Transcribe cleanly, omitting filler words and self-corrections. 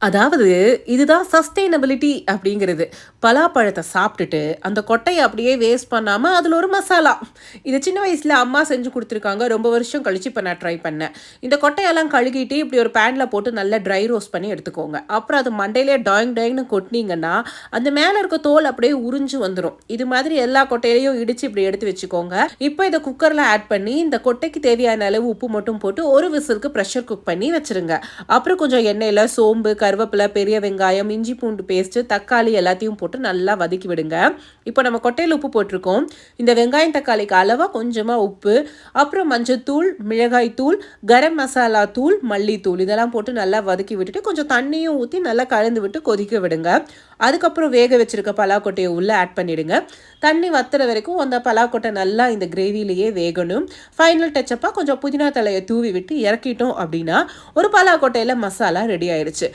அதாவது இதுதான் சஸ்டெய்னபிலிட்டி அப்படிங்கிறது. பலாப்பழத்த சாப்பிட்டுட்டு, அந்த கொட்டைய அப்படியே வேஸ்ட் பண்ணாம, அதில ஒரு மசாலா. இது சின்ன வயசுல அம்மா செஞ்சு குடுத்துருக்காங்க. ரொம்ப வருஷம் கழிச்சு இப்ப நான் ட்ரை பண்ணேன். இந்த கொட்டையெல்லாம் கழுகிட்டு, இப்படி ஒரு பேன்ல போட்டு நல்லா ட்ரை ரோஸ்ட் பண்ணி எடுத்துக்கோங்க. அப்புறம் அது மண்டையிலே டாயிங் டாயிங்ன்னு கொட்டுனீங்கன்னா, அந்த மேல இருக்க தோல் அப்படியே உறிஞ்சு வந்துரும். இது மாதிரி எல்லா கொட்டையிலயும் இடிச்சு இப்படி எடுத்து வச்சுக்கோங்க. இப்ப இத குக்கர்ல ஆட் பண்ணி, இந்த கொட்டைக்கு தேவையான அளவு உப்பு மட்டும் போட்டு, ஒரு விசிலுக்கு பிரஷர் குக் பண்ணி வச்சுருங்க. அப்புறம் கொஞ்சம் எண்ணெயில சோம்பு, கருவேப்பிலை, பெரிய வெங்காயம், இஞ்சி பூண்டு பேஸ்ட்டு, தக்காளி எல்லாத்தையும் போட்டு நல்லா வதக்கி விடுங்க. இப்போ நம்ம கொட்டையில உப்பு போட்டிருக்கோம். இந்த வெங்காயம், தக்காளிக்கு அளவா கொஞ்சமா உப்பு, அப்புறம் மஞ்சத்தூள், மிளகாய் தூள், கரம் மசாலா தூள், மல்லித்தூள் இதெல்லாம் போட்டு நல்லா வதக்கி விட்டுட்டு கொஞ்சம் தண்ணியும் ஊற்றி நல்லா கலந்து விட்டு கொதிக்க விடுங்க. அதுக்கப்புறம் வேக வச்சிருக்க பலாக்கொட்டையை உள்ள ஆட் பண்ணிடுங்க. தண்ணி வத்துற வரைக்கும் அந்த பலாக்கொட்டை நல்லா இந்த கிரேவிலேயே வேகணும். ஃபைனல் டச்சப்பாக கொஞ்சம் புதினா தலையை தூவி விட்டு இறக்கிட்டோம் அப்படின்னா ஒரு பலாக்கொட்டையில் மசாலா ரெடி ஆயிடுச்சு.